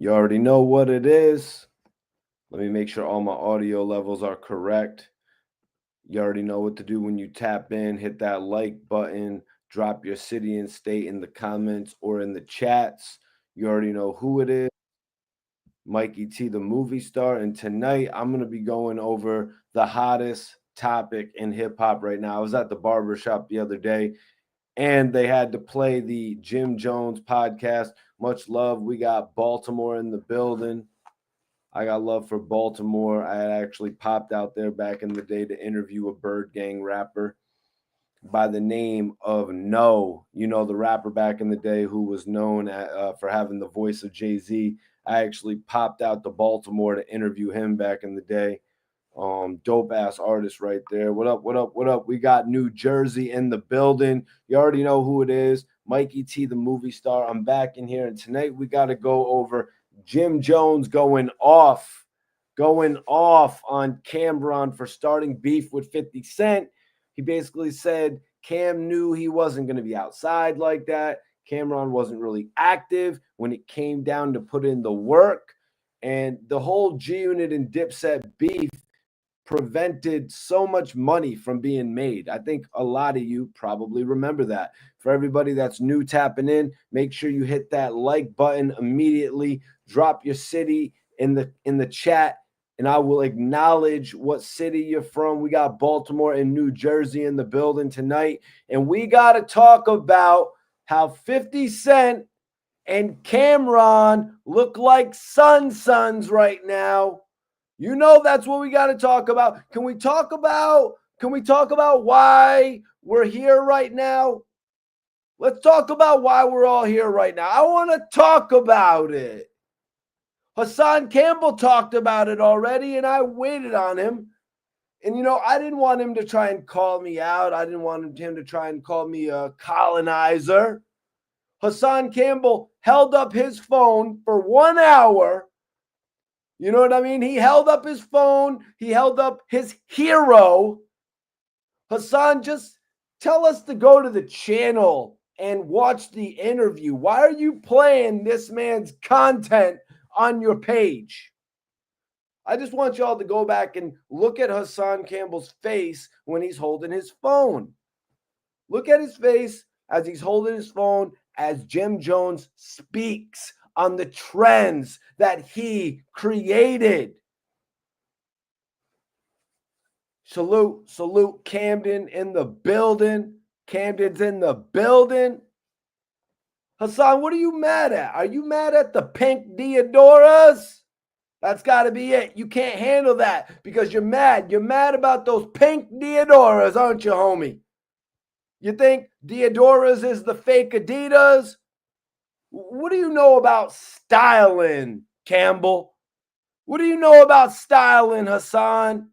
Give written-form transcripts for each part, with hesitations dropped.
You already know what it is. Let me make sure all my audio levels are correct. You already know what to do when you tap in. Hit that like button. Drop your city and state in the comments or in the chats. You already know who it is. Mikey T, the movie star. And tonight I'm going to be going over the hottest topic in hip hop right now. I was at the barbershop the other day and they had to play the Jim Jones podcast. Much love. We got Baltimore in the building. I got love for Baltimore. I had actually popped out there back in the day to interview a Bird Gang rapper by the name of No. You know, the rapper back in the day who was known for having the voice of Jay-Z. I actually popped out to Baltimore to interview him back in the day. Dope ass artist right there. What up? What up? What up? We got New Jersey in the building. You already know who it is. Mikey T, the movie star. I'm back in here, and tonight we got to go over Jim Jones going off on Cameron for starting beef with 50 Cent. He basically said Cam knew he wasn't going to be outside like that. Cameron wasn't really active when it came down to put in the work. And the whole G-Unit and Dipset beef prevented so much money from being made. I think a lot of you probably remember that. For everybody that's new tapping in, make sure you hit that like button immediately. Drop your city in the chat, and I will acknowledge what city you're from. We got Baltimore and New Jersey in the building tonight, and we got to talk about how 50 Cent and Cameron look like sons right now. You know that's what we got to talk about. Can we talk about why we're here right now? Let's talk about why we're all here right now. I want to talk about it. Hassan Campbell talked about it already, and I waited on him. And, you know, I didn't want him to try and call me out. I didn't want him to try and call me a colonizer. Hassan Campbell held up his phone for 1 hour. You know what I mean? He held up his phone. He held up his hero. Hassan, just tell us to go to the channel and watch the interview. Why are you playing this man's content on your page? I just want y'all to go back and look at Hassan Campbell's face when he's holding his phone. Look at his face as he's holding his phone as Jim Jones speaks on the trends that he created. Salute Camden in the building. Camden's in the building. Hassan, what are you mad at? Are you mad at the pink Deodoras? That's got to be it. You can't handle that because you're mad. You're mad about those pink Deodoras, aren't you, homie? You think Deodoras is the fake Adidas? What do you know about styling, Campbell? What do you know about styling, Hassan?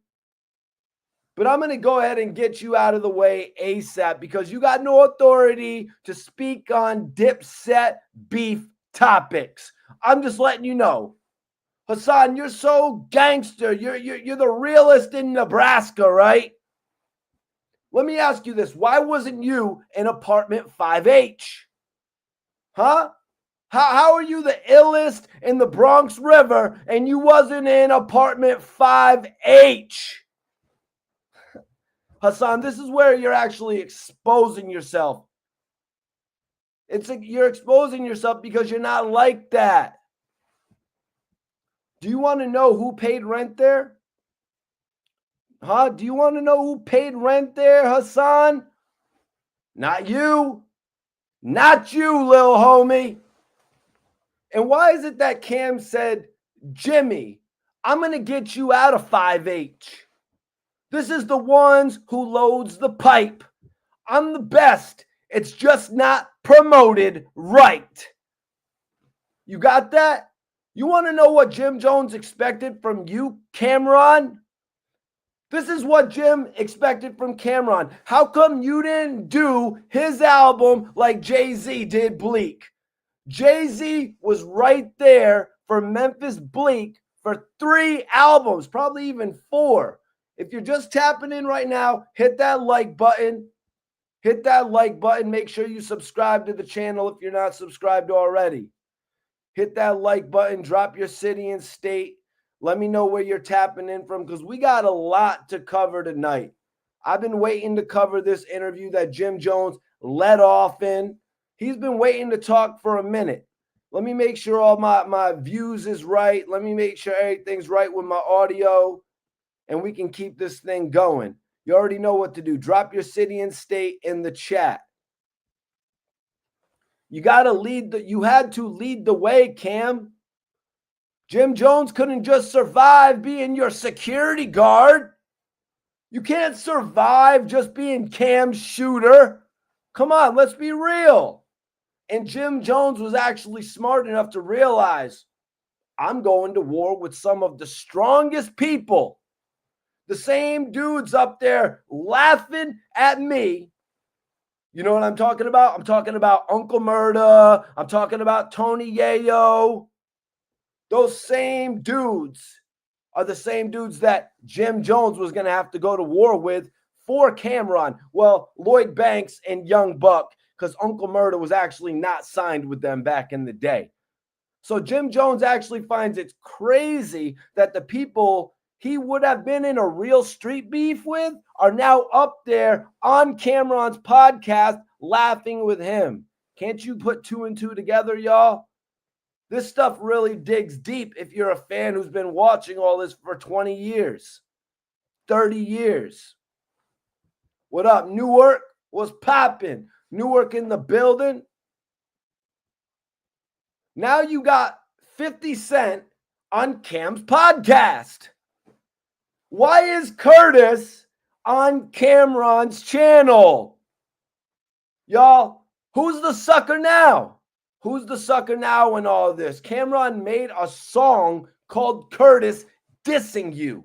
But I'm going to go ahead and get you out of the way ASAP because you got no authority to speak on Dipset beef topics. I'm just letting you know. Hassan, you're so gangster. You're the realest in Nebraska, right? Let me ask you this. Why wasn't you in apartment 5H? Huh? How are you the illest in the Bronx River and you wasn't in apartment 5H? Hassan, this is where you're actually exposing yourself. You're exposing yourself because you're not like that. Do you want to know who paid rent there? Huh? Do you want to know who paid rent there, Hassan? Not you. Not you, lil homie. And why is it that Cam said, Jimmy, I'm going to get you out of 5H. This is the ones who loads the pipe. I'm the best. It's just not promoted right. You got that? You want to know what Jim Jones expected from you, Cameron? This is what Jim expected from Cameron. How come you didn't do his album like Jay-Z did Bleak? Jay-Z was right there for Memphis Bleak for 3 albums, probably even 4. If you're just tapping in right now, hit that like button. Hit that like button. Make sure you subscribe to the channel if you're not subscribed already. Hit that like button, drop your city and state. Let me know where you're tapping in from because we got a lot to cover tonight. I've been waiting to cover this interview that Jim Jones led off in. He's been waiting to talk for a minute. Let me make sure all my views is right. Let me make sure everything's right with my audio, and we can keep this thing going. You already know what to do. Drop your city and state in the chat. You got to you had to lead the way, Cam. Jim Jones couldn't just survive being your security guard. You can't survive just being Cam's shooter. Come on, let's be real. And Jim Jones was actually smart enough to realize, I'm going to war with some of the strongest people. The same dudes up there laughing at me. You know what I'm talking about? I'm talking about Uncle Murda. I'm talking about Tony Yayo. Those same dudes are the same dudes that Jim Jones was going to have to go to war with for Cameron. Well, Lloyd Banks and Young Buck, because Uncle Murda was actually not signed with them back in the day. So Jim Jones actually finds it crazy that the people he would have been in a real street beef with are now up there on Cameron's podcast laughing with him. Can't you put two and two together, y'all? This stuff really digs deep if you're a fan who's been watching all this for 20 years, 30 years. What up, Newark? What's popping? Newark in the building. Now you got 50 Cent on Cam's podcast. Why is Curtis on Cameron's channel? Y'all, who's the sucker now? Who's the sucker now in all of this? Cameron made a song called Curtis Dissing You.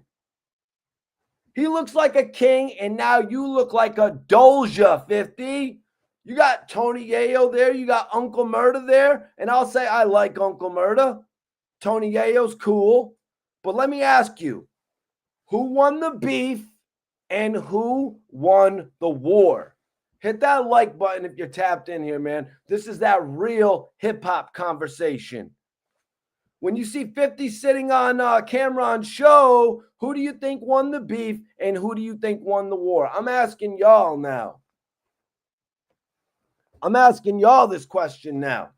He looks like a king, and now you look like a doja, 50. You got Tony Yayo there. You got Uncle Murda there. And I'll say I like Uncle Murda. Tony Yayo's cool. But let me ask you, who won the beef and who won the war? Hit that like button if you're tapped in here, man. This is that real hip-hop conversation. When you see 50 sitting on Cameron's show, who do you think won the beef and who do you think won the war? I'm asking y'all now. I'm asking y'all this question now.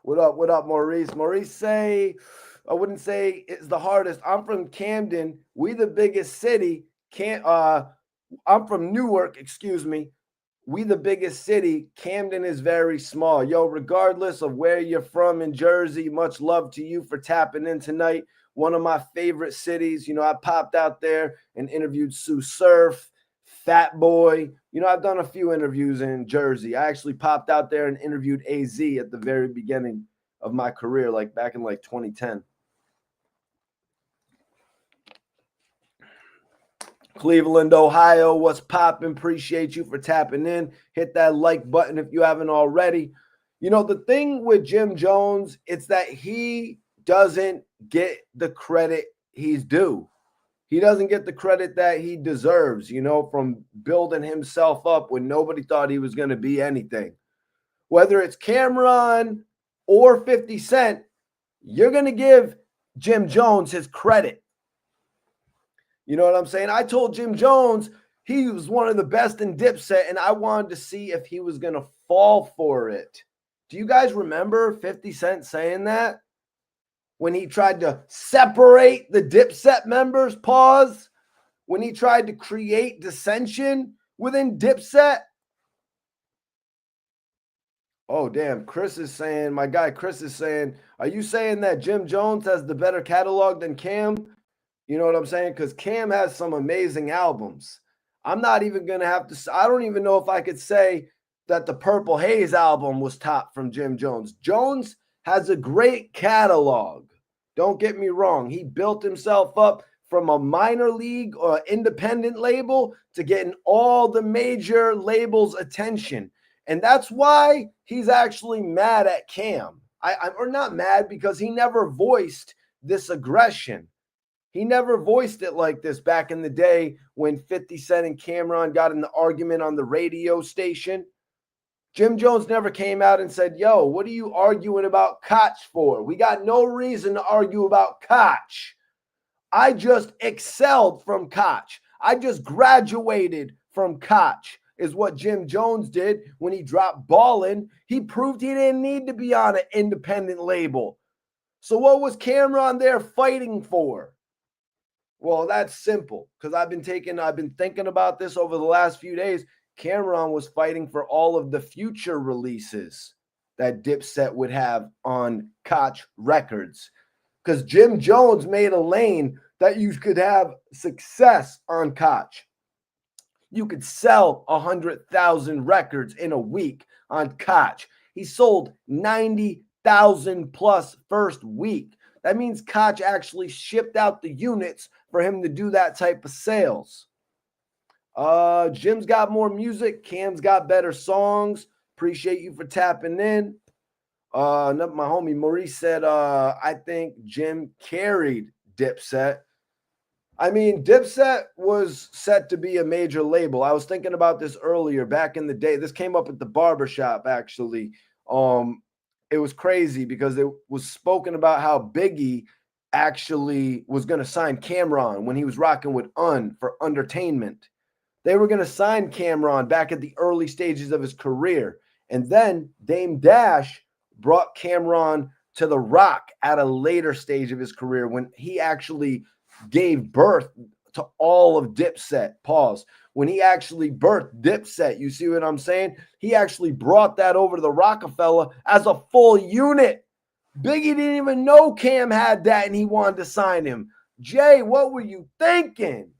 What up, Maurice? Maurice say, I wouldn't say it's the hardest. I'm from Camden. We the biggest city. I'm from Newark, excuse me. We the biggest city. Camden is very small. Yo, regardless of where you're from in Jersey, much love to you for tapping in tonight. One of my favorite cities. You know, I popped out there and interviewed Sue Surf, Fat Boy. You know, I've done a few interviews in Jersey. I actually popped out there and interviewed AZ at the very beginning of my career, like back in like 2010. Cleveland, Ohio, what's poppin'? Appreciate you for tapping in. Hit that like button if you haven't already. You know, the thing with Jim Jones, it's that he doesn't get the credit he's due. He doesn't get the credit that he deserves, you know, from building himself up when nobody thought he was going to be anything. Whether it's Cameron or 50 Cent, you're going to give Jim Jones his credit. You know what I'm saying? I told Jim Jones he was one of the best in Dipset, and I wanted to see if he was going to fall for it. Do you guys remember 50 Cent saying that? When he tried to separate the Dipset members, pause. When he tried to create dissension within Dipset. Oh, damn. Chris is saying, my guy Chris is saying, are you saying that Jim Jones has the better catalog than Cam? You know what I'm saying? Because Cam has some amazing albums. I'm not even going to have to, I don't even know if I could say that the Purple Haze album was top from Jim Jones. Jones has a great catalog. Don't get me wrong. He built himself up from a minor league or independent label to getting all the major labels' attention. And that's why he's actually mad at Cam. Or not mad, because he never voiced this aggression. He never voiced it like this back in the day when 50 Cent and Cameron got in the argument on the radio station. Jim Jones never came out and said, yo, what are you arguing about Koch for? We got no reason to argue about Koch. I just excelled from Koch. I just graduated from Koch, is what Jim Jones did when he dropped Ballin'. He proved he didn't need to be on an independent label. So what was Cameron there fighting for? Well, that's simple, because I've been thinking about this over the last few days. Cameron was fighting for all of the future releases that Dipset would have on Koch Records. Because Jim Jones made a lane that you could have success on Koch. You could sell 100,000 records in a week on Koch. He sold 90,000 plus first week. That means Koch actually shipped out the units for him to do that type of sales. Jim's got more music. Cam's got better songs. Appreciate you for tapping in. My homie Maurice said, I think Jim carried Dipset. I mean, Dipset was set to be a major label. I was thinking about this earlier back in the day. This came up at the barbershop, actually. It was crazy because it was spoken about how Biggie actually was going to sign Cameron when he was rocking with for Undertainment. They were going to sign Cameron back at the early stages of his career. And then Dame Dash brought Cameron to the Rock at a later stage of his career when he actually gave birth to all of Dipset. Pause. When he actually birthed Dipset, you see what I'm saying? He actually brought that over to the Rockefeller as a full unit. Biggie didn't even know Cam had that and he wanted to sign him. Jay, what were you thinking?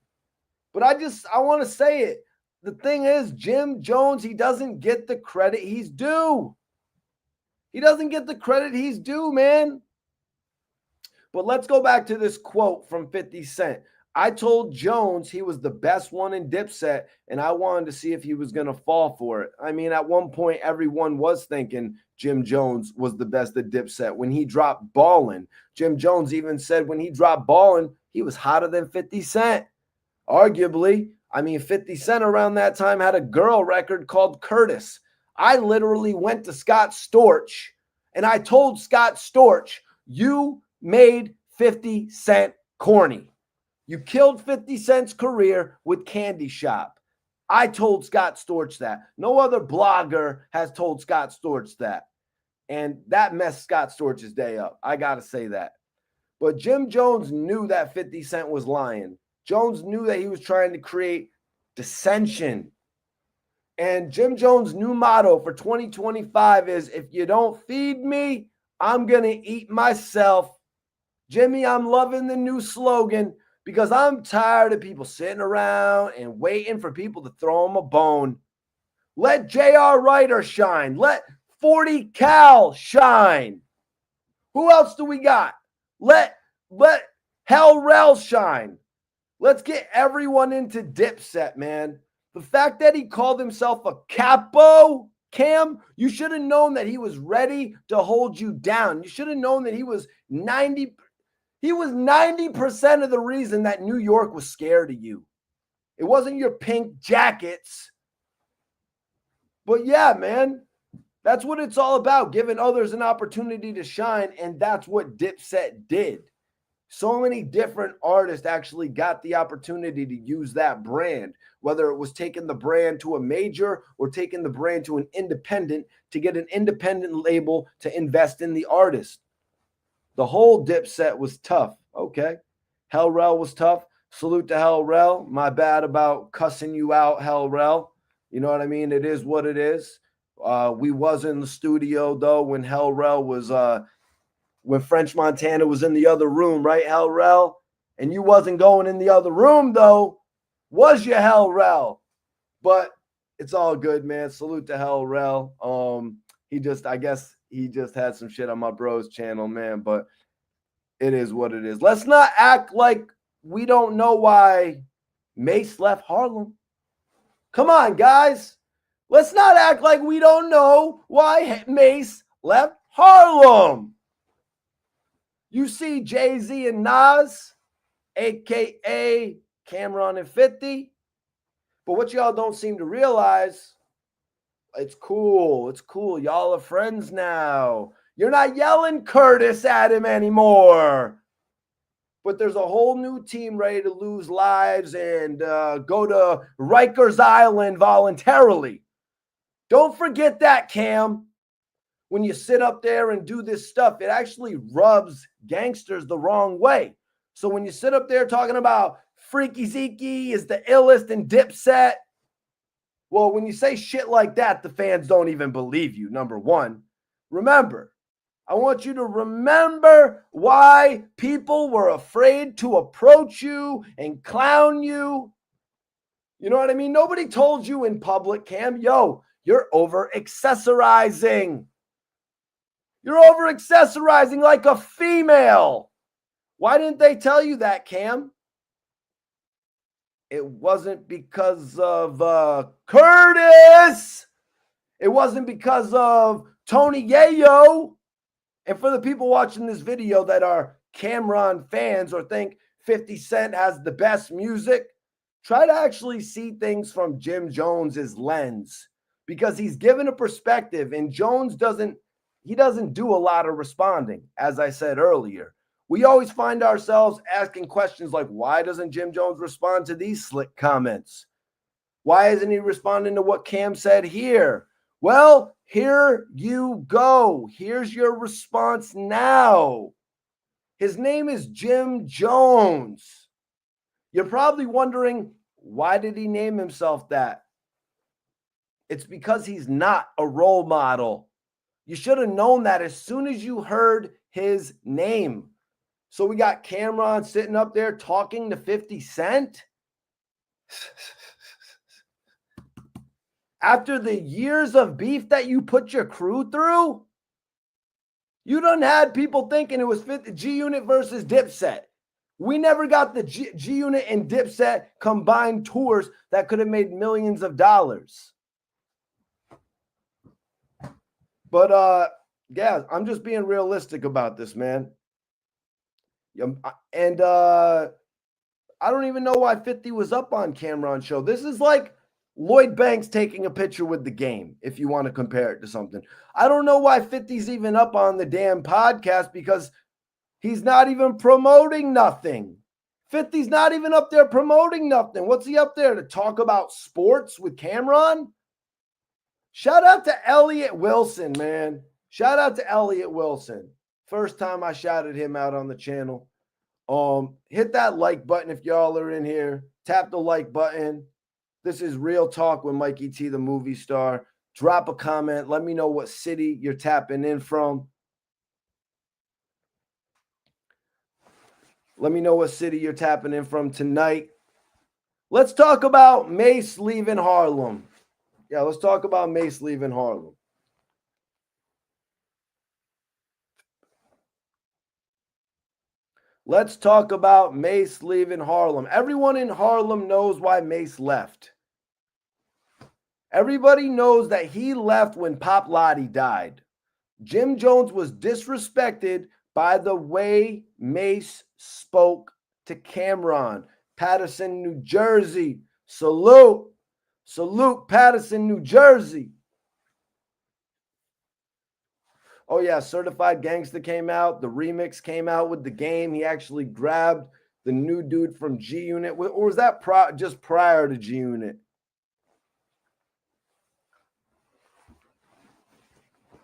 But I want to say it. The thing is, Jim Jones, he doesn't get the credit he's due. He doesn't get the credit he's due, man. But let's go back to this quote from 50 Cent. I told Jones he was the best one in Dipset, and I wanted to see if he was going to fall for it. I mean, at one point, everyone was thinking Jim Jones was the best at Dipset. When he dropped Ballin', Jim Jones even said when he dropped Ballin', he was hotter than 50 Cent. Arguably, I mean, 50 Cent around that time had a girl record called Curtis. I literally went to Scott Storch, and I told Scott Storch, you made 50 Cent corny. You killed 50 Cent's career with Candy Shop. I told Scott Storch that. No other blogger has told Scott Storch that. And that messed Scott Storch's day up. I got to say that. But Jim Jones knew that 50 Cent was lying. Jones knew that he was trying to create dissension. And Jim Jones' new motto for 2025 is, if you don't feed me, I'm going to eat myself. Jimmy, I'm loving the new slogan because I'm tired of people sitting around and waiting for people to throw them a bone. Let J.R. Ryder shine. Let 40 Cal shine. Who else do we got? Let Hell Rel shine. Let's get everyone into Dipset, man. The fact that he called himself a capo, Cam, you should have known that he was ready to hold you down. You should have known that he was 90% of the reason that New York was scared of you. It wasn't your pink jackets. But yeah, man, that's what it's all about, giving others an opportunity to shine, and that's what Dipset did. So many different artists actually got the opportunity to use that brand, whether it was taking the brand to a major or taking the brand to an independent to get an independent label to invest in the artist. The whole Dipset was tough. Okay. Hell Rel was tough. Salute to Hell Rel. My bad about cussing you out, Hell Rel. You know what I mean? It is what it is. We was in the studio, though, when Hell Rel was when French Montana was in the other room, right, Hell Rel? And you wasn't going in the other room, though. Was you, Hell Rel? But it's all good, man. Salute to Hell Rel. I guess he just had some shit on my bro's channel, man. But it is what it is. Let's not act like we don't know why Mase left Harlem. Come on, guys. Let's not act like we don't know why Mase left Harlem. You see Jay-Z and Nas, a.k.a. Cameron and 50. But what y'all don't seem to realize It's cool. It's cool. Y'all are friends now. You're not yelling Curtis at him anymore. But there's a whole new team ready to lose lives and go to Rikers Island voluntarily. Don't forget that, Cam. When you sit up there and do this stuff, it actually rubs gangsters the wrong way. So when you sit up there talking about Freaky Zeke is the illest in Dipset, well, when you say shit like that, the fans don't even believe you, number one. Remember, I want you to remember why people were afraid to approach you and clown you. You know what I mean? Nobody told you in public, Cam, yo, you're over-accessorizing. You're over-accessorizing like a female. Why didn't they tell you that, Cam? It wasn't because of Curtis. It wasn't because of Tony Yayo. And for the people watching this video that are Cameron fans or think 50 Cent has the best music, try to actually see things from Jim Jones's lens, because he's given a perspective, and Jones doesn't do a lot of responding. As I said earlier, we always find ourselves asking questions like, why doesn't Jim Jones respond to these slick comments? Why isn't he responding to what Cam said here? Well, here you go. Here's your response now. His name is Jim Jones. You're probably wondering, why did he name himself that? It's because he's not a role model. You should have known that as soon as you heard his name. So we got Cameron sitting up there talking to 50 Cent. After the years of beef that you put your crew through, you done had people thinking it was G-Unit versus Dipset. We never got the G-Unit and Dipset combined tours that could have made millions of dollars. But, yeah, I'm just being realistic about this, man. And I don't even know why 50 was up on Cameron's show. This is like Lloyd Banks taking a picture with the game, if you want to compare it to something. I don't know why 50's even up on the damn podcast, because he's not even promoting nothing. 50's not even up there promoting nothing. What's he up there to talk about sports with Cameron? Shout out to Elliott Wilson, man. Shout out to Elliott Wilson. First time I shouted him out on the channel. Hit that like button if y'all are in here. Tap the like button. This is Real Talk with Mikey T, the movie star. Drop a comment. Let me know what city you're tapping in from. Let me know what city you're tapping in from tonight. Let's talk about Mase leaving Harlem. Yeah, let's talk about Mase leaving Harlem. Let's talk about Mase leaving Harlem. Everyone in Harlem knows why Mase left. Everybody knows that he left when Pop Lottie died. Jim Jones was disrespected by the way Mase spoke to Cameron. Paterson, New Jersey. Salute. Salute, Paterson, New Jersey. Oh, yeah, Certified Gangsta came out. The remix came out with the game. He actually grabbed the new dude from G-Unit. Or was that just prior to G-Unit?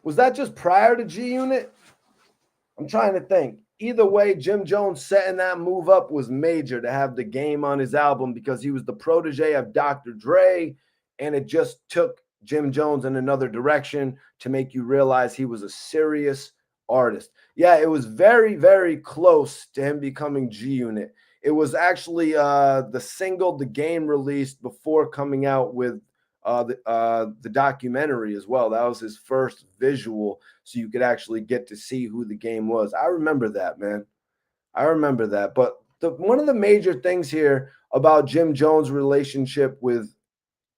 Was that just prior to G-Unit? I'm trying to think. Either way, Jim Jones setting that move up was major to have the game on his album, because he was the protege of Dr. Dre, and it just took Jim Jones in another direction to make you realize he was a serious artist. Yeah, it was very, very close to him becoming G-Unit. It was actually the single The Game released before coming out with the documentary as well. That was his first visual, so you could actually get to see who the game was. I remember that, man. I remember that. But one of the major things here about Jim Jones' relationship with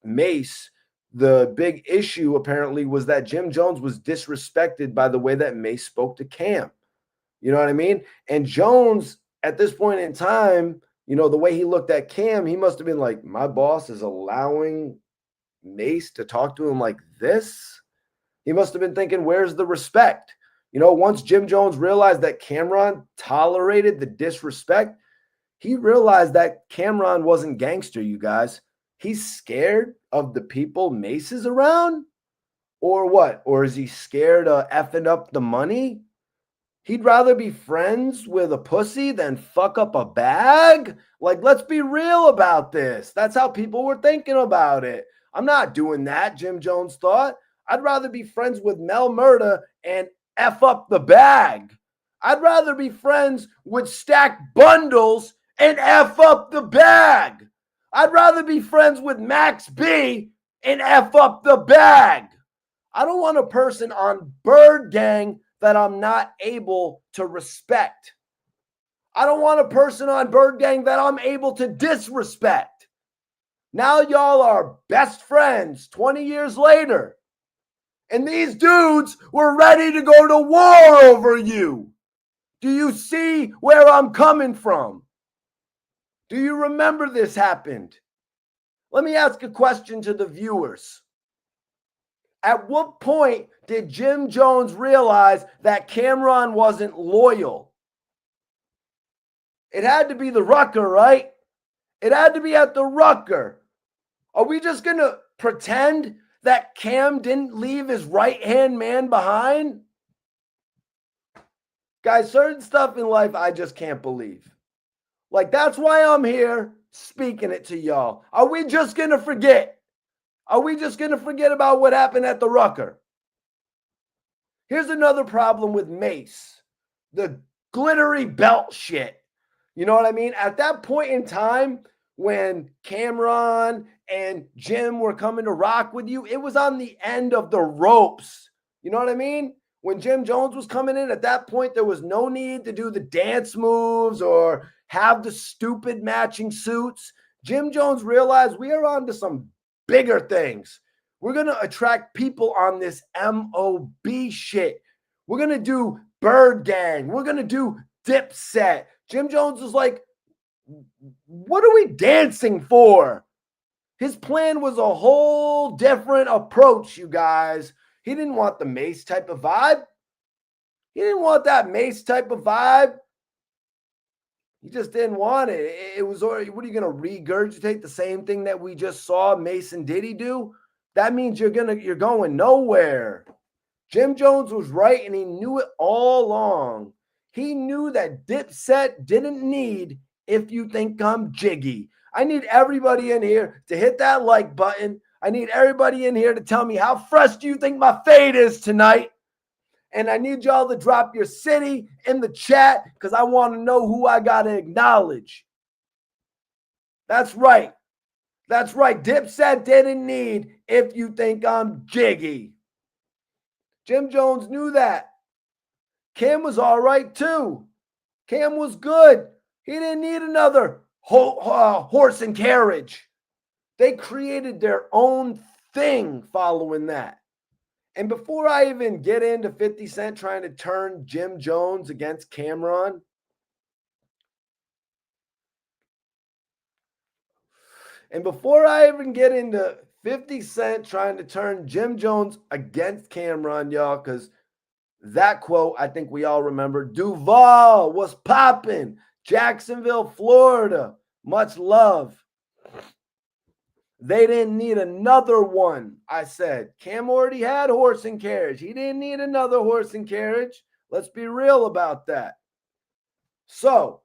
Mase, the big issue apparently was that Jim Jones was disrespected by the way that Mase spoke to Cam. You know what I mean? And Jones, at this point in time, you know, the way he looked at Cam, he must have been like, my boss is allowing Mase to talk to him like this? He must have been thinking, where's the respect? You know, once Jim Jones realized that Cameron tolerated the disrespect, he realized that Cameron wasn't gangster, you guys. He's scared of the people Mase is around? Or what? Or is he scared of effing up the money? He'd rather be friends with a pussy than fuck up a bag? Like, let's be real about this. That's how people were thinking about it. I'm not doing that, Jim Jones thought. I'd rather be friends with Mel Murda and F up the bag. I'd rather be friends with Stack Bundles and F up the bag. I'd rather be friends with Max B and F up the bag. I don't want a person on Bird Gang that I'm not able to respect. I don't want a person on Bird Gang that I'm able to disrespect. Now y'all are best friends 20 years later. And these dudes were ready to go to war over you. Do you see where I'm coming from? Do you remember this happened? Let me ask a question to the viewers. At what point did Jim Jones realize that Cameron wasn't loyal? It had to be the Rucker, right? It had to be at the Rucker. Are we just going to pretend that Cam didn't leave his right-hand man behind? Guys, certain stuff in life I just can't believe. Like, that's why I'm here speaking it to y'all. Are we just going to forget? Are we just going to forget about what happened at the Rucker? Here's another problem with Mase. The glittery belt shit. You know what I mean? At that point in time, when Cameron and Jim were coming to rock with you, it was on the end of the ropes. You know what I mean? When Jim Jones was coming in, at that point, there was no need to do the dance moves or have the stupid matching suits. Jim Jones realized we are on to some bigger things. We're going to attract people on this MOB shit. We're going to do Bird Gang. We're going to do Dipset. Jim Jones is like, what are we dancing for? His plan was a whole different approach, you guys. He didn't want the Mase type of vibe. He didn't want that Mase type of vibe. He just didn't want it. It was already, what are you going to regurgitate the same thing that we just saw Mase and Diddy do? That means you're going nowhere. Jim Jones was right, and he knew it all along. He knew that Dipset didn't need If You Think I'm Jiggy. I need everybody in here to hit that like button. I need everybody in here to tell me how fresh do you think my fade is tonight? And I need y'all to drop your city in the chat because I want to know who I got to acknowledge. That's right. That's right. Dipset didn't need If You Think I'm Jiggy. Jim Jones knew that. Cam was all right too. Cam was good. He didn't need another horse and carriage. They created their own thing following that. And before I even get into 50 Cent trying to turn Jim Jones against Cameron, and before I even get into 50 Cent trying to turn Jim Jones against Cameron, y'all, because that quote, I think we all remember. Duval was popping. Jacksonville, Florida. Much love. They didn't need another one, I said. Cam already had horse and carriage. He didn't need another horse and carriage. Let's be real about that. So,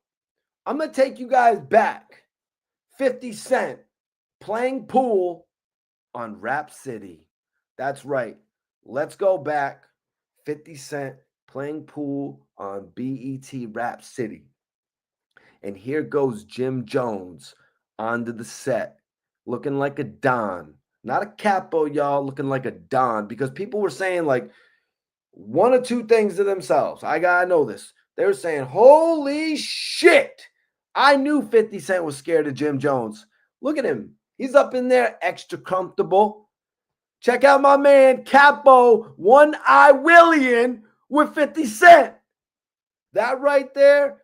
I'm going to take you guys back. 50 Cent playing pool on Rap City. That's right. Let's go back. 50 Cent playing pool on BET Rap City. And here goes Jim Jones onto the set, looking like a Don. Not a capo, y'all, looking like a Don. Because people were saying like one or two things to themselves. I gotta know this. They were saying, holy shit. I knew 50 Cent was scared of Jim Jones. Look at him. He's up in there extra comfortable. Check out my man Capo, One Eye Willian with 50 Cent. That right there,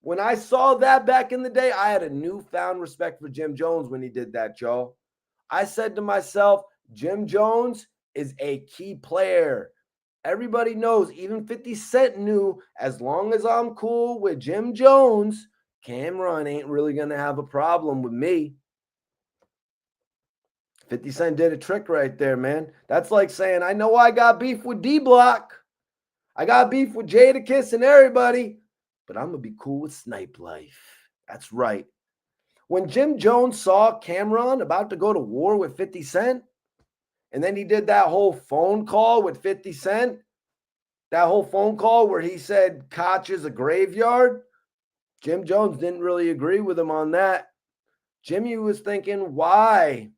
when I saw that back in the day, I had a newfound respect for Jim Jones when he did that, y'all. I said to myself, Jim Jones is a key player. Everybody knows, even 50 Cent knew, as long as I'm cool with Jim Jones, Cameron ain't really going to have a problem with me. 50 Cent did a trick right there, man. That's like saying, I know I got beef with D-Block. I got beef with Jadakiss and everybody, but I'm going to be cool with Snipe Life. That's right. When Jim Jones saw Cameron about to go to war with 50 Cent, and then he did that whole phone call with 50 Cent, that whole phone call where he said Koch is a graveyard, Jim Jones didn't really agree with him on that. Jimmy was thinking, why?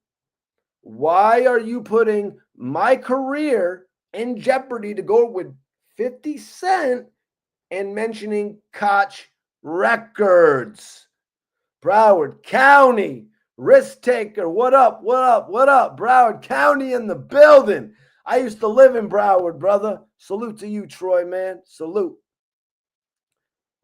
Why are you putting my career in jeopardy to go with 50 Cent and mentioning Koch Records? Broward County, risk taker, what up, what up, what up? Broward County in the building. I used to live in Broward, brother. Salute to you, Troy, man. Salute.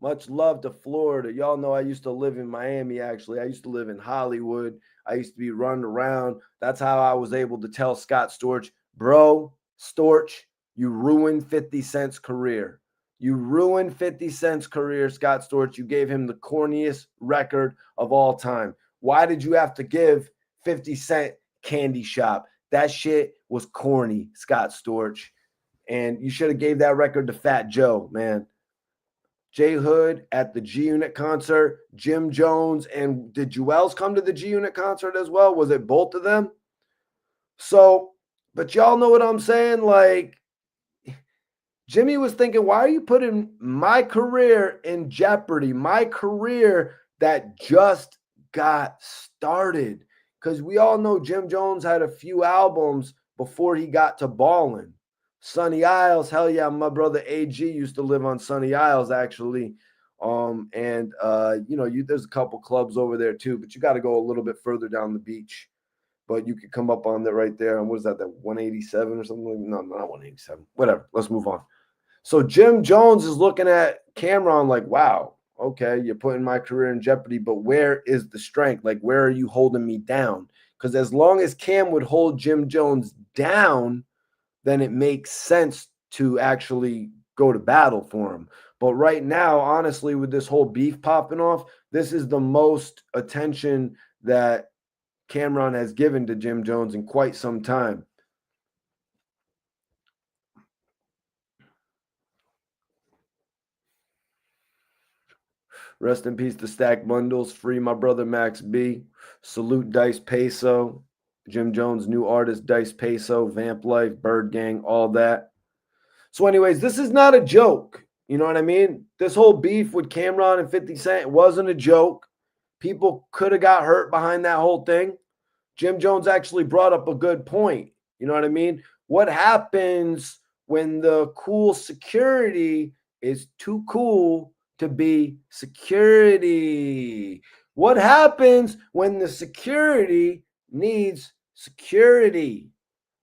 Much love to Florida. Y'all know I used to live in Miami, actually. I used to live in Hollywood. I used to be running around. That's how I was able to tell Scott Storch, bro, Storch, you ruined 50 Cent's career. You ruined 50 Cent's career, Scott Storch. You gave him the corniest record of all time. Why did you have to give 50 Cent Candy Shop? That shit was corny, Scott Storch. And you should have gave that record to Fat Joe, man. J Hood at the G-Unit concert, Jim Jones, and did Jewels come to the G-Unit concert as well? Was it both of them? So, but y'all know what I'm saying? Like, Jimmy was thinking, why are you putting my career in jeopardy? My career that just got started. Because we all know Jim Jones had a few albums before he got to ballin'. Sunny Isles, hell yeah, my brother AG used to live on Sunny Isles, actually. There's a couple clubs over there too, but you got to go a little bit further down the beach. But you could come up on that right there. And what is that 187 or something? No, not 187. Whatever. Let's move on. So Jim Jones is looking at Cameron like, wow, okay, you're putting my career in jeopardy, but where is the strength? Like, where are you holding me down? Because as long as Cam would hold Jim Jones down, then it makes sense to actually go to battle for him. But right now, honestly, with this whole beef popping off, this is the most attention that Cameron has given to Jim Jones in quite some time. Rest in peace to Stack Bundles. Free my brother Max B. Salute Dice Peso. Jim Jones, new artist, Dice Peso, Vamp Life, Bird Gang, all that. So anyways, this is not a joke. You know what I mean? This whole beef with Cameron and 50 Cent wasn't a joke. People could have got hurt behind that whole thing. Jim Jones actually brought up a good point. You know what I mean? What happens when the cool security is too cool to be security? What happens when the security needs security?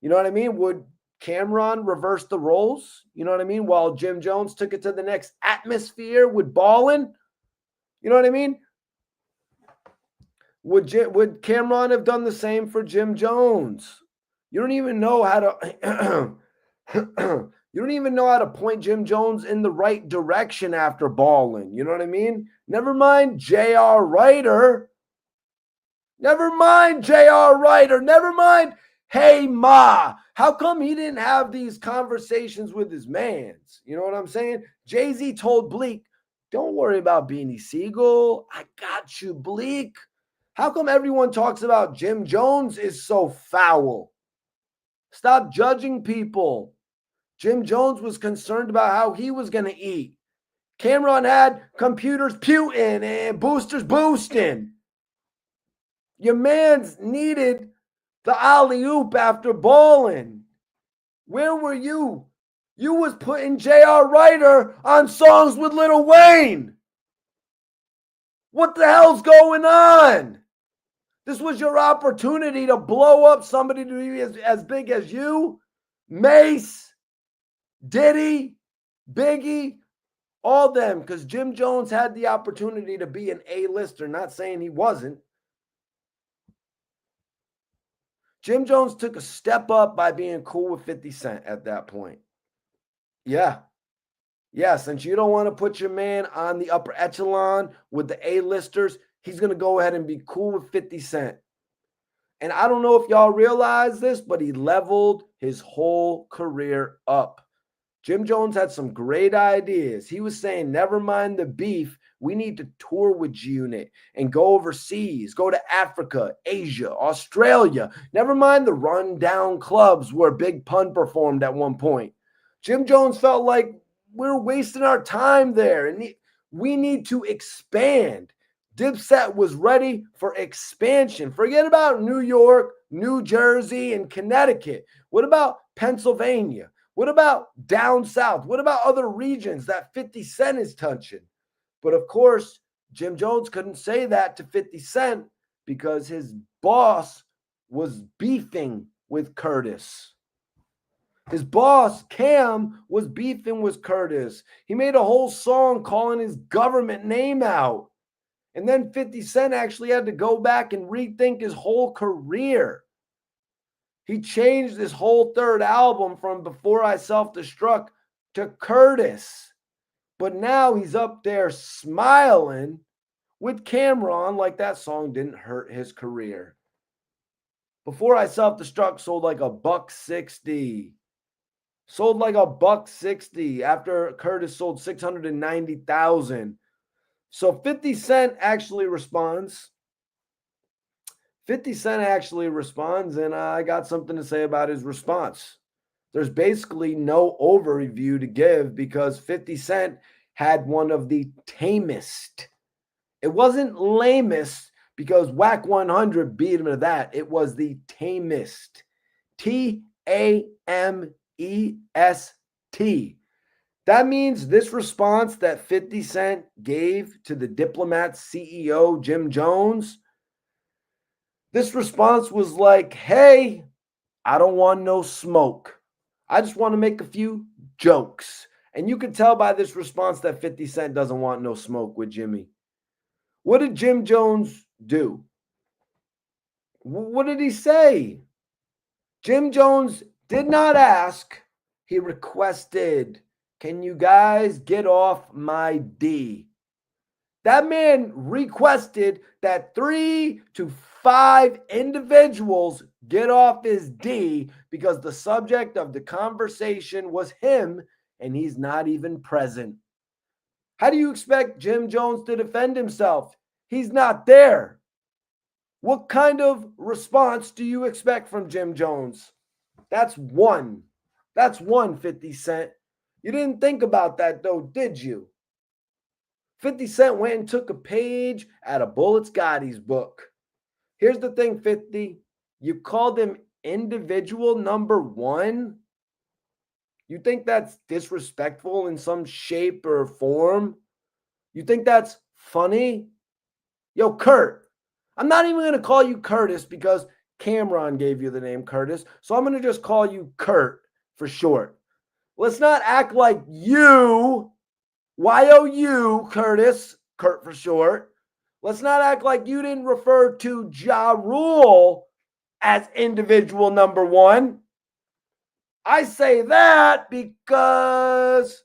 You know what I mean? Would Cameron reverse the roles? You know what I mean? While Jim Jones took it to the next atmosphere with ballin'? You know what I mean? Would Cameron have done the same for Jim Jones? You don't even know how to you don't even know how to point Jim Jones in the right direction after balling. You know what I mean? Never mind J.R. Ryder. Never mind J.R. Ryder. Never mind Hey Ma. How come he didn't have these conversations with his mans? You know what I'm saying? Jay-Z told Bleak, don't worry about Beanie Siegel. I got you, Bleak. How come everyone talks about Jim Jones is so foul? Stop judging people. Jim Jones was concerned about how he was going to eat. Cameron had computers puting and boosters boosting. Your man's needed the alley-oop after balling. Where were you? You was putting J.R. Ryder on songs with Lil Wayne. What the hell's going on? This was your opportunity to blow up somebody to be as big as you, Mase, Diddy, Biggie, all them, because Jim Jones had the opportunity to be an A-lister, not saying he wasn't. Jim Jones took a step up by being cool with 50 Cent at that point. Yeah. Yeah, since you don't want to put your man on the upper echelon with the A-listers, he's going to go ahead and be cool with 50 Cent. And I don't know if y'all realize this, but he leveled his whole career up. Jim Jones had some great ideas. He was saying, never mind the beef. We need to tour with G-Unit and go overseas, go to Africa, Asia, Australia. Never mind the rundown clubs where Big Pun performed at one point. Jim Jones felt like we're wasting our time there and we need to expand. Dipset was ready for expansion. Forget about New York, New Jersey, and Connecticut. What about Pennsylvania? What about down south? What about other regions that 50 Cent is touching? But of course, Jim Jones couldn't say that to 50 Cent because his boss was beefing with Curtis. His boss, Cam, was beefing with Curtis. He made a whole song calling his government name out. And then 50 Cent actually had to go back and rethink his whole career. He changed his whole third album from Before I Self-Destruct to Curtis. But now he's up there smiling with Cameron like that song didn't hurt his career. Before I Self-Destruct sold like $160. Sold like $160 after Curtis sold 690,000. So 50 Cent actually responds. 50 Cent actually responds, and I got something to say about his response. There's basically no overview to give because 50 Cent had one of the tamest. It wasn't lamest because Whack 100 beat him to that. It was the tamest. T-A-M-E-S-T. That means this response that 50 Cent gave to the Diplomat CEO, Jim Jones, this response was like, hey, I don't want no smoke. I just want to make a few jokes. And you can tell by this response that 50 Cent doesn't want no smoke with Jimmy. What did Jim Jones do? What did he say? Jim Jones did not ask. He requested, can you guys get off my D? That man requested that 3 to 5 individuals get off his D because the subject of the conversation was him and he's not even present. How do you expect Jim Jones to defend himself? He's not there. What kind of response do you expect from Jim Jones? That's one. That's one, 50 Cent. You didn't think about that though, did you? 50 Cent went and took a page out of Bullet Scotty's book. Here's the thing, 50. You called him individual number one? You think that's disrespectful in some shape or form? You think that's funny? Yo, Kurt, I'm not even going to call you Curtis because Cameron gave you the name Curtis. So I'm going to just call you Kurt for short. Let's not act like you, Y-O-U, Curtis, Kurt for short. Let's not act like you didn't refer to Ja Rule as individual number one. I say that because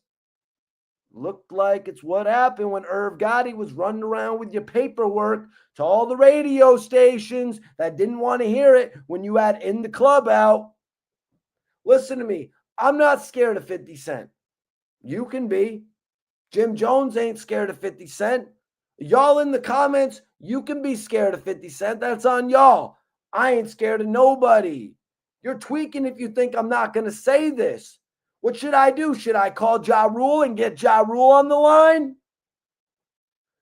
looked like it's what happened when Irv Gotti was running around with your paperwork to all the radio stations that didn't want to hear it when you had In the Club out. Listen to me. I'm not scared of 50 Cent. You can be. Jim Jones ain't scared of 50 Cent. Y'all in the comments, you can be scared of 50 Cent. That's on y'all. I ain't scared of nobody. You're tweaking if you think I'm not going to say this. What should I do? Should I call Ja Rule and get Ja Rule on the line?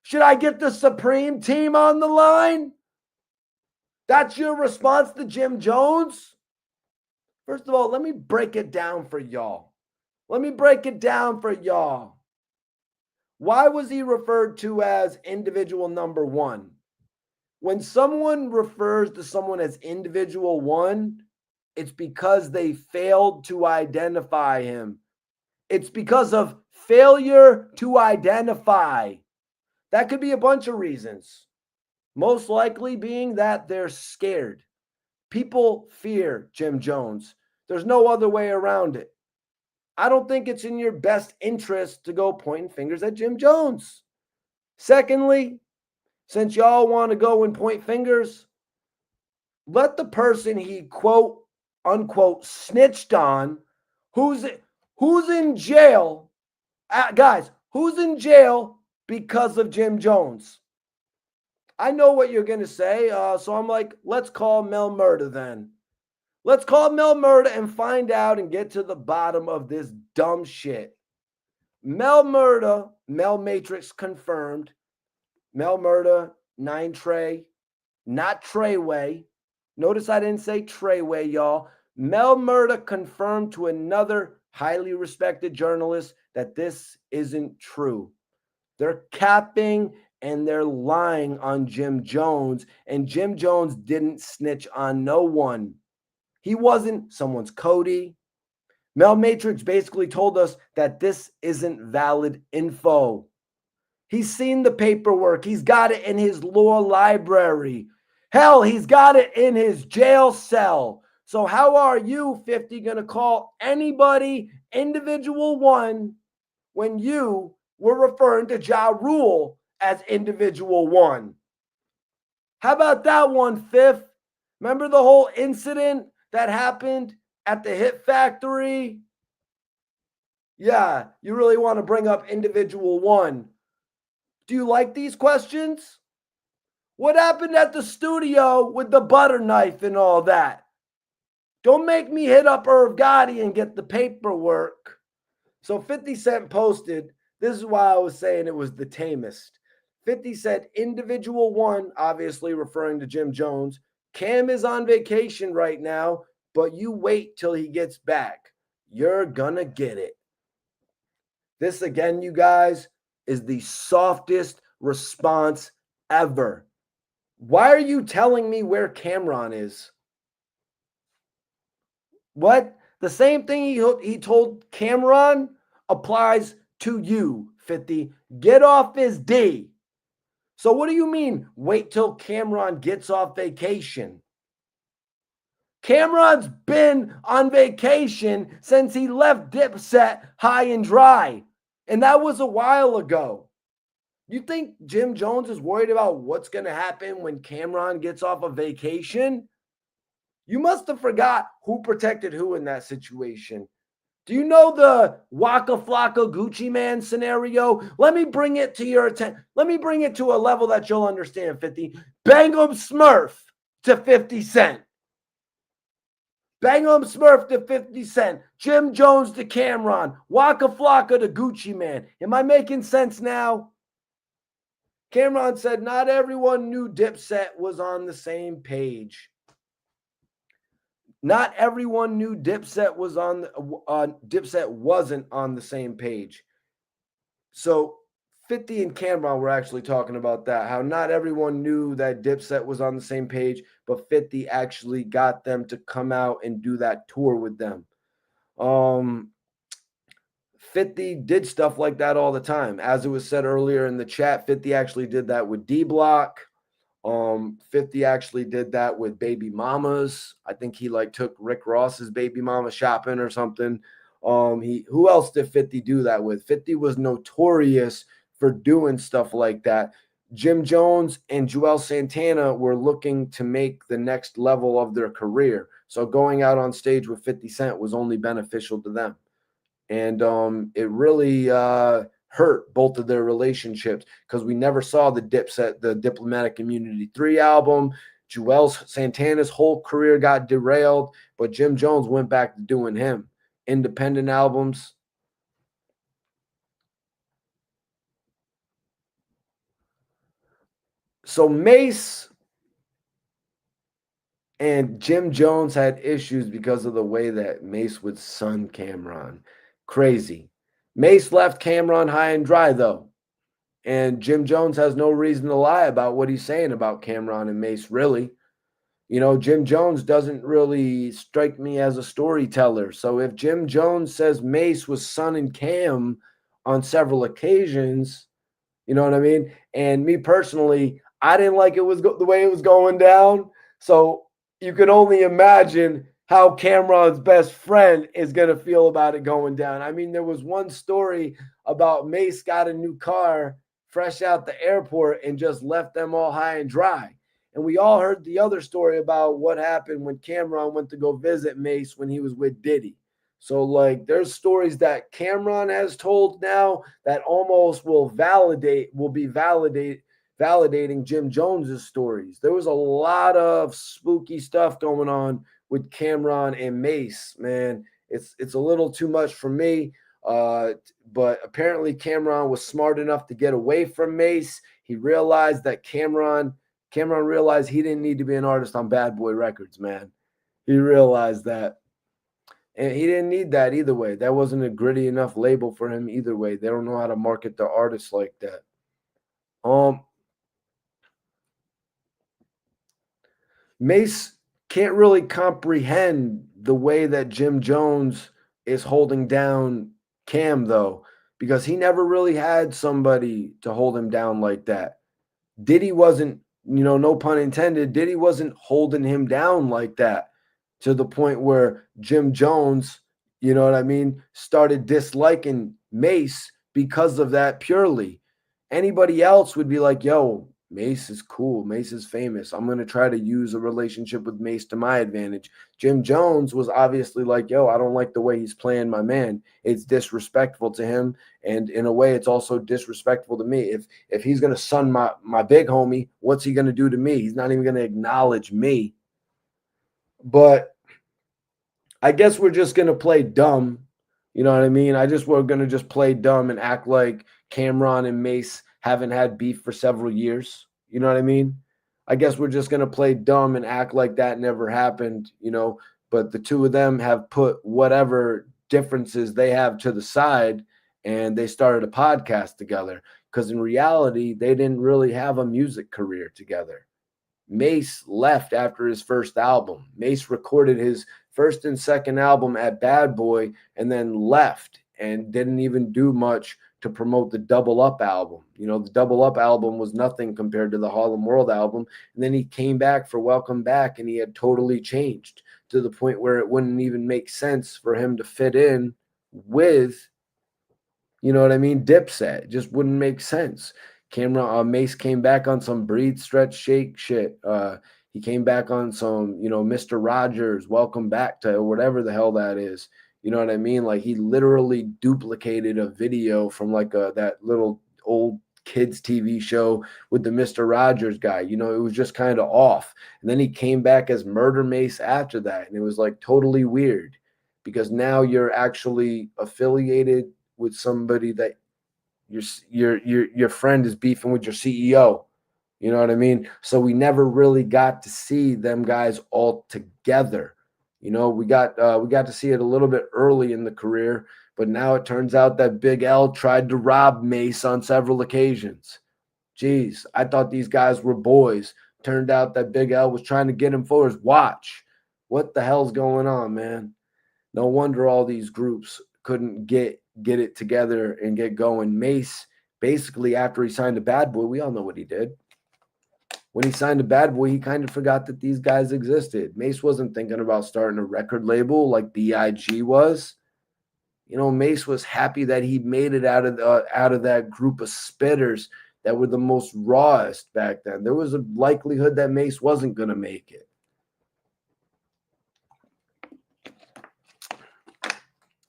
Should I get the Supreme Team on the line? That's your response to Jim Jones? First of all, let me break it down for y'all. Let me break it down for y'all. Why was he referred to as individual number one? When someone refers to someone as individual one, it's because they failed to identify him. It's because of failure to identify. That could be a bunch of reasons. Most likely being that they're scared. People fear Jim Jones. There's no other way around it. I don't think it's in your best interest to go pointing fingers at Jim Jones. Secondly, since y'all want to go and point fingers, let the person he quote unquote snitched on, who's in jail, guys, who's in jail because of Jim Jones. I know what you're going to say, so I'm like, let's call Mel Murda then. Let's call Mel Murda and find out and get to the bottom of this dumb shit. Mel Murda, Mel Matrix confirmed. Mel Murda, 9 Trey, not Treyway. Notice I didn't say Treyway, y'all. Mel Murda confirmed to another highly respected journalist that this isn't true. They're capping and they're lying on Jim Jones, and Jim Jones didn't snitch on no one. He wasn't someone's Cody. Mel Matrix basically told us that this isn't valid info. He's seen the paperwork. He's got it in his law library. Hell, he's got it in his jail cell. So how are you, 50, going to call anybody individual one when you were referring to Ja Rule as individual one? How about that one, Fifth? Remember the whole incident that happened at the Hit Factory? Yeah, you really want to bring up individual one. Do you like these questions? What happened at the studio with the butter knife and all that? Don't make me hit up Irv Gotti and get the paperwork. So 50 Cent posted, this is why I was saying it was the tamest. 50 said, individual one, obviously referring to Jim Jones. Cam is on vacation right now, but you wait till he gets back. You're gonna get it. This, again, you guys, is the softest response ever. Why are you telling me where Cameron is? What? The same thing he told Cameron applies to you, 50. Get off his D. So what do you mean, wait till Cameron gets off vacation? Cameron's been on vacation since he left Dipset high and dry. And that was a while ago. You think Jim Jones is worried about what's going to happen when Cameron gets off of vacation? You must have forgot who protected who in that situation. Do you know the Waka Flocka Gucci Man scenario? Let me bring it to your attention. Let me bring it to a level that you'll understand, 50. Bangum Smurf to 50 Cent. Bangum Smurf to 50 Cent. Jim Jones to Cameron. Waka Flocka to Gucci Man. Am I making sense now? Cameron said not everyone knew Dipset was on the same page. Not everyone knew Dipset was Dipset wasn't on the same page. So 50 and Cameron were actually talking about that, how not everyone knew that Dipset was on the same page, but 50 actually got them to come out and do that tour with them. 50 did stuff like that all the time. As it was said earlier in the chat, 50 actually did that with D-Block. 50 actually did that with baby mamas. I think he took Rick Ross's baby mama shopping or something. Who else did 50 do that with? 50 was notorious for doing stuff like that. Jim Jones and Joel Santana were looking to make the next level of their career. So going out on stage with 50 Cent was only beneficial to them. And it really hurt both of their relationships because we never saw the Dipset, the Diplomatic Immunity 3 album. Joel Santana's whole career got derailed, but Jim Jones went back to doing him. Independent albums. So Mase and Jim Jones had issues because of the way that Mase would son Cameron. Crazy. Mase left Cameron high and dry, though. And Jim Jones has no reason to lie about what he's saying about Cameron and Mase, really. You know, Jim Jones doesn't really strike me as a storyteller. So if Jim Jones says Mase was sonning Cam on several occasions, you know what I mean? And me personally, I didn't like it was the way it was going down. So you can only imagine how Cameron's best friend is going to feel about it going down. I mean, there was one story about Mase got a new car fresh out the airport and just left them all high and dry. And we all heard the other story about what happened when Cameron went to go visit Mase when he was with Diddy. So, like, there's stories that Cameron has told now that almost will be validating Jim Jones's stories. There was a lot of spooky stuff going on with Cameron and Mase, man. It's a little too much for me. But apparently Cameron was smart enough to get away from Mase. He realized that Cameron realized he didn't need to be an artist on Bad Boy Records, man. He realized that. And he didn't need that either way. That wasn't a gritty enough label for him either way. They don't know how to market their artists like that. Mase can't really comprehend the way that Jim Jones is holding down Cam, though, because he never really had somebody to hold him down like that. Diddy wasn't, no pun intended, Diddy wasn't holding him down like that to the point where Jim Jones, you know what I mean, started disliking Mase because of that purely. Anybody else would be like, yo, Mase is cool. Mase is famous. I'm going to try to use a relationship with Mase to my advantage. Jim Jones was obviously like, yo, I don't like the way he's playing my man. It's disrespectful to him. And in a way, it's also disrespectful to me. If he's going to son my big homie, what's he going to do to me? He's not even going to acknowledge me. But I guess we're just going to play dumb. You know what I mean? We're going to just play dumb and act like Cameron and Mase haven't had beef for several years. You know what I mean? I guess we're just going to play dumb and act like that never happened, but the two of them have put whatever differences they have to the side and they started a podcast together because in reality, they didn't really have a music career together. Mase left after his first album. Mase recorded his first and second album at Bad Boy and then left and didn't even do much to promote the Double Up album. The Double Up album was nothing compared to the Harlem World album. And then he came back for Welcome Back and he had totally changed to the point where it wouldn't even make sense for him to fit in with, Dipset. It just wouldn't make sense. Mase came back on some Breathe, Stretch, Shake shit. He came back on some, Mr. Rogers, Welcome Back to whatever the hell that is. You know what I mean? Like he literally duplicated a video from like that little old kids TV show with the Mr. Rogers guy. It was just kind of off. And then he came back as Murder Mase after that. And it was like totally weird because now you're actually affiliated with somebody that your friend is beefing with your CEO. You know what I mean? So we never really got to see them guys all together. We got to see it a little bit early in the career, but now it turns out that Big L tried to rob Mase on several occasions. Jeez, I thought these guys were boys. Turned out that Big L was trying to get him for his watch. What the hell's going on, man? No wonder all these groups couldn't get it together and get going. Mase, basically, after he signed to Bad Boy, we all know what he did. When he signed to Bad Boy, he kind of forgot that these guys existed. Mase wasn't thinking about starting a record label like B.I.G. was. Mase was happy that he made it out of that group of spitters that were the most rawest back then. There was a likelihood that Mase wasn't going to make it.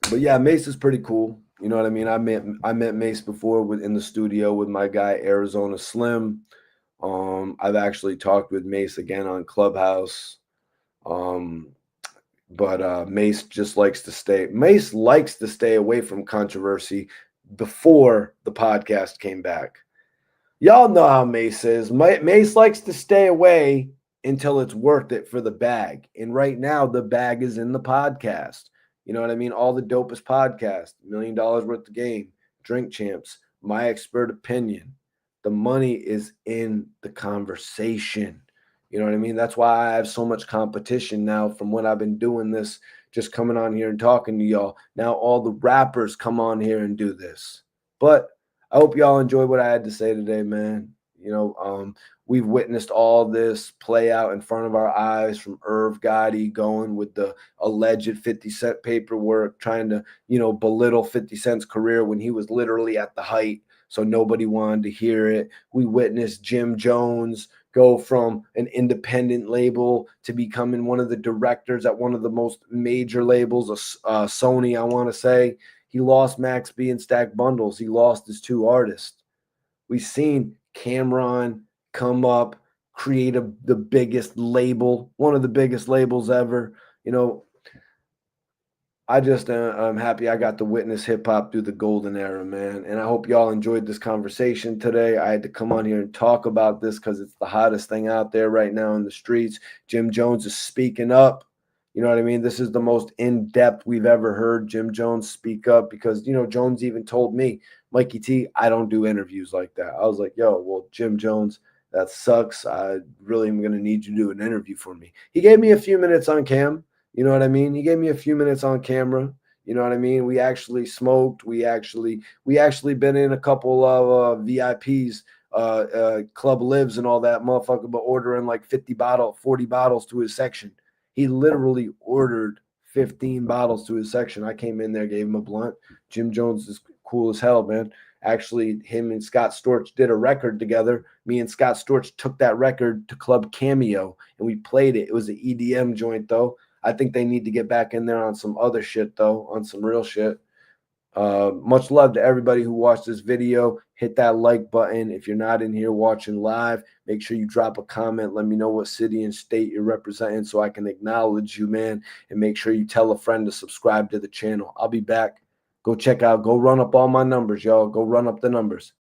But yeah, Mase is pretty cool. You know what I mean? I met Mase before in the studio with my guy Arizona Slim. I've actually talked with Mase again on Clubhouse. But Mase likes to stay away from controversy before the podcast came back. Y'all know how Mase is. Mase likes to stay away until it's worth it for the bag. And right now, the bag is in the podcast. You know what I mean? All the dopest podcasts, $1 million worth of game, Drink Champs, My Expert Opinion. The money is in the conversation. You know what I mean? That's why I have so much competition now from when I've been doing this, just coming on here and talking to y'all. Now all the rappers come on here and do this. But I hope y'all enjoyed what I had to say today, man. We've witnessed all this play out in front of our eyes, from Irv Gotti going with the alleged 50 Cent paperwork, trying to, belittle 50 Cent's career when he was literally at the height. So nobody wanted to hear it. We witnessed Jim Jones go from an independent label to becoming one of the directors at one of the most major labels, Sony, I want to say. He lost Max B and Stack Bundles. He lost his two artists. We've seen Cameron come up, create the biggest label, one of the biggest labels ever. I'm happy I got to witness hip hop through the golden era, man. And I hope y'all enjoyed this conversation today. I had to come on here and talk about this because it's the hottest thing out there right now in the streets. Jim Jones is speaking up. You know what I mean? This is the most in-depth we've ever heard Jim Jones speak up, because, Jones even told me, Mikey T, I don't do interviews like that. I was like, yo, well, Jim Jones, that sucks. I really am going to need you to do an interview for me. He gave me a few minutes on cam. You know what I mean? He gave me a few minutes on camera. You know what I mean? We actually smoked. We actually been in a couple of VIPs, Club Lives and all that motherfucker, but ordering like 40 bottles to his section. He literally ordered 15 bottles to his section. I came in there, gave him a blunt. Jim Jones is cool as hell, man. Actually, him and Scott Storch did a record together. Me and Scott Storch took that record to Club Cameo and we played it. It was an EDM joint, though. I think they need to get back in there on some other shit, though, on some real shit. Much love to everybody who watched this video. Hit that like button. If you're not in here watching live, make sure you drop a comment. Let me know what city and state you're representing so I can acknowledge you, man. And make sure you tell a friend to subscribe to the channel. I'll be back. Go check out, go run up all my numbers, y'all. Go run up the numbers.